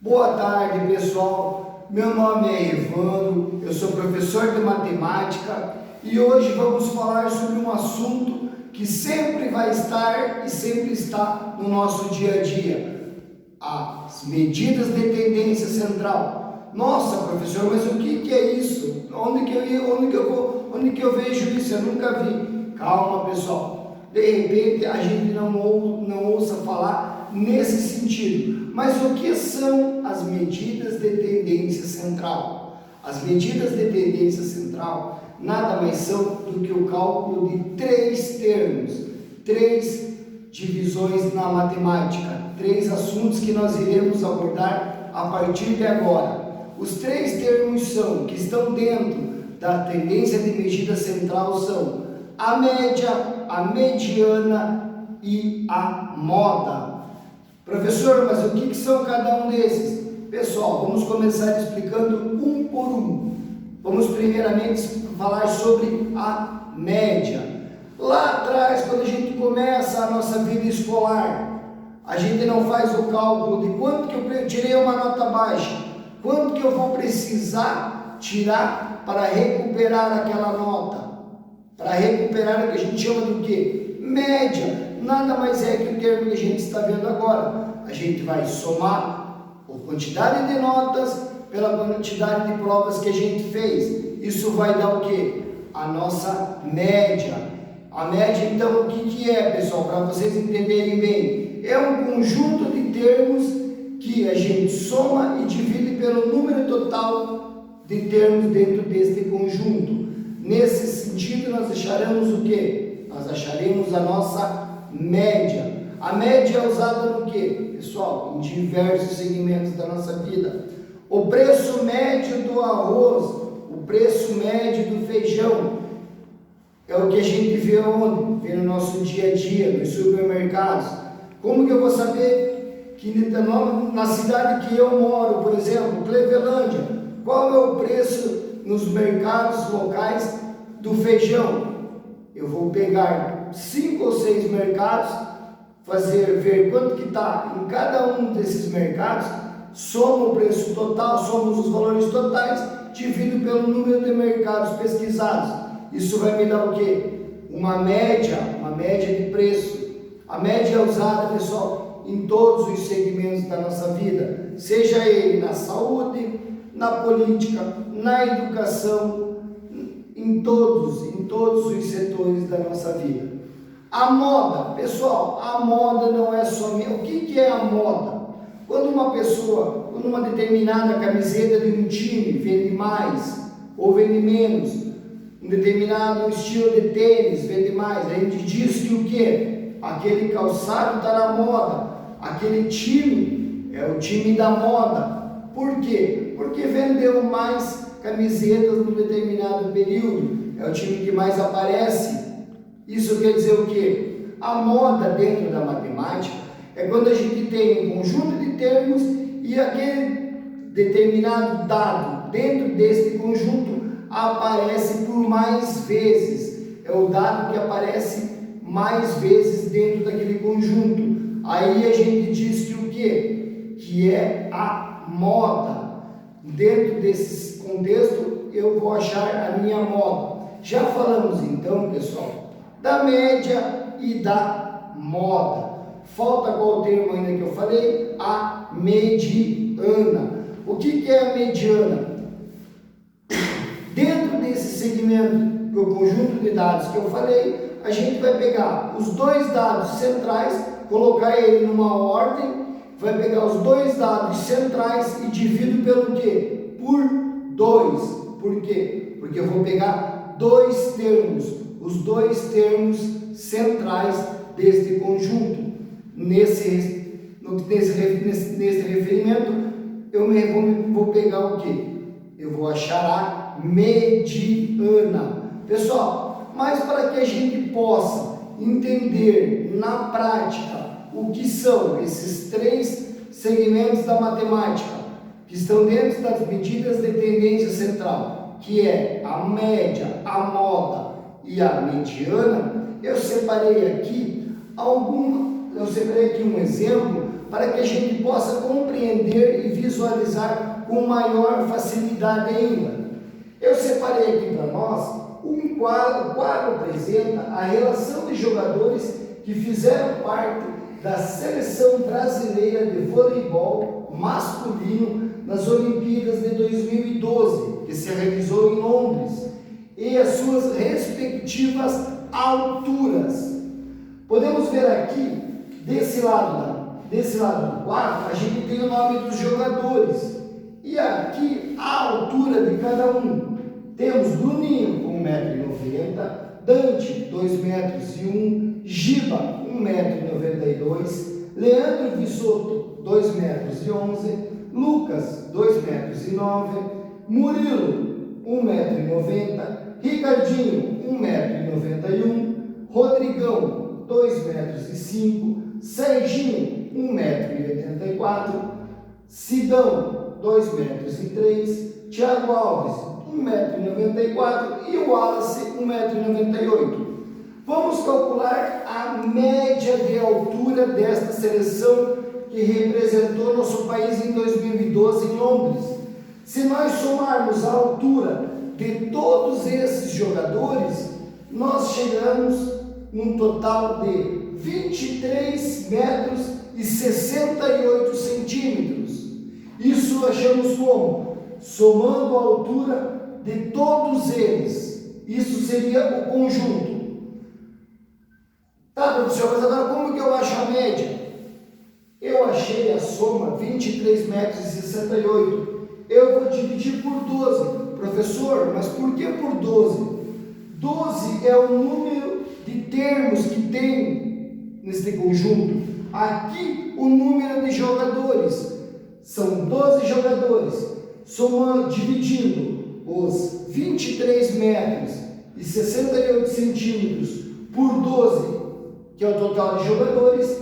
Boa tarde, pessoal. Meu nome é Evandro, eu sou professor de matemática e hoje vamos falar sobre um assunto que sempre vai estar e sempre está no nosso dia a dia: as medidas de tendência central. Nossa, professor, mas o que é isso? Onde que eu vejo isso? Eu nunca vi. Calma, pessoal. De repente a gente não ouça falar nesse sentido. Mas o que são as medidas de tendência central? As medidas de tendência central nada mais são do que o cálculo de três termos, três divisões na matemática, três assuntos que nós iremos abordar a partir de agora. Os três termos que estão dentro da tendência de medida central são a média, a mediana e a moda. Professor, mas o que são cada um desses? Pessoal, vamos começar explicando um por um. Vamos primeiramente falar sobre a média. Lá atrás, quando a gente começa a nossa vida escolar, a gente não faz o cálculo de quanto que eu tirei uma nota baixa, quanto que eu vou precisar tirar para recuperar aquela nota, para recuperar o que a gente chama do quê? Média. Nada mais é que o termo que a gente está vendo agora. A gente vai somar a quantidade de notas pela quantidade de provas que a gente fez. Isso vai dar o quê? A nossa média. A média, então, o que é, pessoal? Para vocês entenderem bem, é um conjunto de termos que a gente soma e divide pelo número total de termos dentro deste conjunto. Nesse sentido, nós acharemos o quê? Nós acharemos a nossa média. A média é usada no quê? Pessoal, em diversos segmentos da nossa vida. O preço médio do arroz, o preço médio do feijão, é o que a gente vê onde? Vê no nosso dia a dia, nos supermercados. Como que eu vou saber que na cidade que eu moro, por exemplo, Clevelândia, qual é o preço nos mercados locais do feijão? Eu vou pegar 5 ou 6 mercados, ver quanto que está em cada um desses mercados, soma o preço total, somos os valores totais, divido pelo número de mercados pesquisados. Isso vai me dar o quê? Uma média de preço. A média é usada, pessoal, em todos os segmentos da nossa vida, seja ele na saúde, na política, na educação, em todos os setores da nossa vida. A moda, pessoal, a moda não é somente... O que é a moda? Quando uma determinada camiseta de um time vende mais ou vende menos, um determinado estilo de tênis vende mais, a gente diz que o quê? Aquele calçado está na moda, aquele time é o time da moda. Por quê? Porque vendeu mais camisetas num determinado período, é o time que mais aparece. Isso quer dizer o quê? A moda dentro da matemática é quando a gente tem um conjunto de termos e aquele determinado dado dentro desse conjunto aparece por mais vezes. É o dado que aparece mais vezes dentro daquele conjunto. Aí a gente diz que o quê? Que é a moda. Dentro desse contexto eu vou achar a minha moda. Já falamos então, pessoal, da média e da moda. Falta qual termo ainda que eu falei? A mediana. O que é a mediana? Dentro desse segmento, do conjunto de dados que eu falei, a gente vai pegar os dois dados centrais, colocar ele numa ordem, vai pegar os dois dados centrais e divido pelo quê? Por 2. Por quê? Porque eu vou pegar dois termos, os dois termos centrais deste conjunto. Nesse referimento, eu vou pegar o quê? Eu vou achar a mediana. Pessoal, mas para que a gente possa entender na prática o que são esses três segmentos da matemática, que estão dentro das medidas de tendência central, que é a média, a moda e a mediana, eu separei aqui um exemplo para que a gente possa compreender e visualizar visualizar com maior facilidade ainda. Eu separei aqui para nós um quadro. O quadro apresenta a relação de jogadores que fizeram parte da seleção brasileira de voleibol masculino nas Olimpíadas de 2012, que se realizou em Londres, e as suas respectivas alturas. Podemos ver aqui, desse lado do quadro, a gente tem o nome dos jogadores, e aqui a altura de cada um. Temos Bruninho com 1,90 m, Dante 2,01 m, Giba 1,92 m, Leandro Visotto 2,11 m, Lucas 2,09 m, Murilo 1,90 m, Ricardinho 1,91 m, Rodrigão 2,05 m, Serginho 1,84 m, Sidão 2,03 m, Thiago Alves 1,94 m e o Wallace 1,98 m. Vamos calcular a média de altura desta seleção que representou nosso país em 2012 em Londres. Se nós somarmos a altura de todos esses jogadores, nós chegamos num total de 23 metros e 68 centímetros. Isso achamos como? Somando a altura de todos eles. Isso seria o conjunto. Tá, professor, mas agora como que eu acho a média? Eu achei a soma 23 metros e 68. Eu vou dividir por 12. Professor, mas por que por 12? 12 é o número de termos que tem neste conjunto. Aqui o número de jogadores. São 12 jogadores. Somando, dividindo os 23 metros e 68 centímetros por 12, que é o total de jogadores,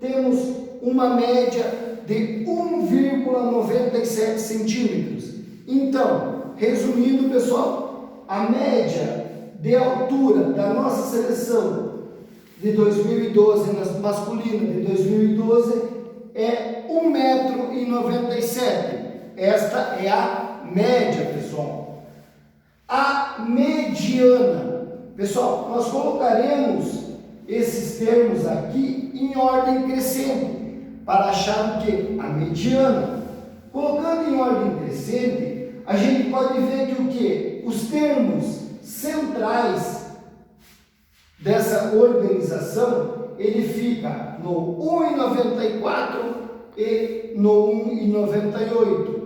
temos uma média de 1,97 centímetros. Então, resumindo, pessoal, a média de altura da nossa seleção de 2012, masculina de 2012, é 1,97 m. Esta é a média, pessoal. A mediana. Pessoal, nós colocaremos esses termos aqui em ordem crescente para achar o que? A mediana. Colocando em ordem crescente, a gente pode ver que o que? Os termos centrais dessa organização, ele fica no 1,94 e no 1,98.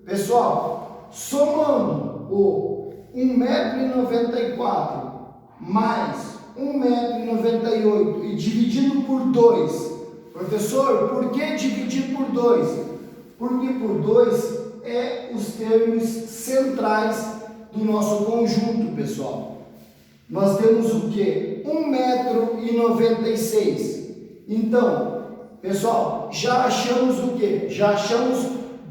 Pessoal, somando o 1,94 m mais 1,98 m e dividindo por 2. Professor, por que dividir por 2? Porque por 2 é os termos centrais do nosso conjunto, pessoal. Nós temos o que? 1,96 m. Então, pessoal, já achamos o que? Já achamos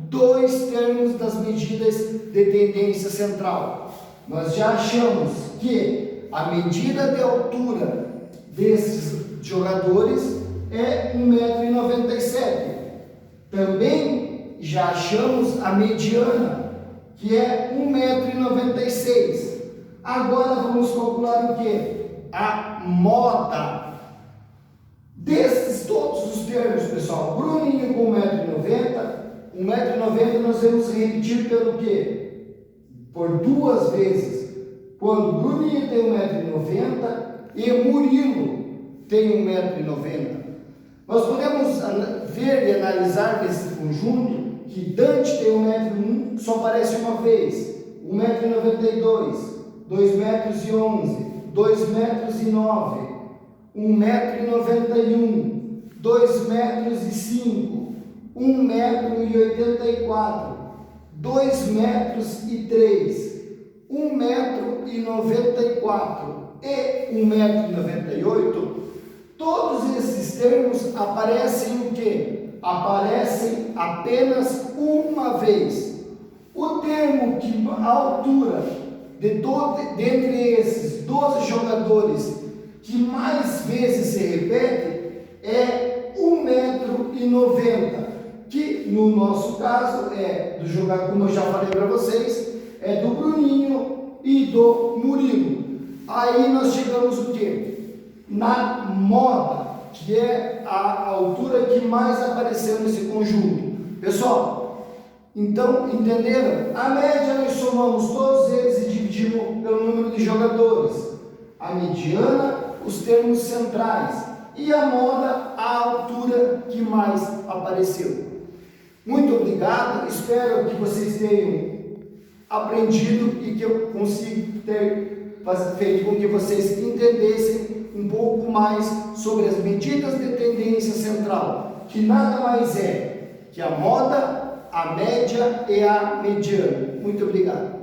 dois termos das medidas de tendência central. Nós já achamos que a medida de altura desses jogadores é 1,97 m. Também já achamos a mediana, que é 1,96 m. Agora vamos calcular o que? A moda. Desses todos os termos, pessoal, Bruninho com 1,90 m, 1,90 m nós vamos repetir pelo quê? Por duas vezes. Quando Bruninho tem 1,90 m e Murilo tem 1,90 m. Nós podemos ver e analisar nesse conjunto que Dante tem 1,01 m, só aparece uma vez. 1,92 m, 2,11 m, 2,09 m, 1,91 m, 2,05 m, 1,84 m, 2,03 m, 1,94 m e 1,98 m. Todos esses termos aparecem o quê? Aparecem apenas uma vez. O termo que a altura dentre esses 12 jogadores que mais vezes se repete é 1,90 m, que que no nosso caso é do jogador, como eu já falei para vocês, é do Bruninho e do Murilo. Aí nós chegamos o quê? Na moda, que é a altura que mais apareceu nesse conjunto. Pessoal, então entenderam? A média nós somamos todos eles e dividimos pelo número de jogadores. A mediana, os termos centrais. E a moda, a altura que mais apareceu. Muito obrigado, espero que vocês tenham aprendido e que eu consiga ter feito com que vocês entendessem um pouco mais sobre as medidas de tendência central, que nada mais é que a moda, a média e a mediana. Muito obrigado.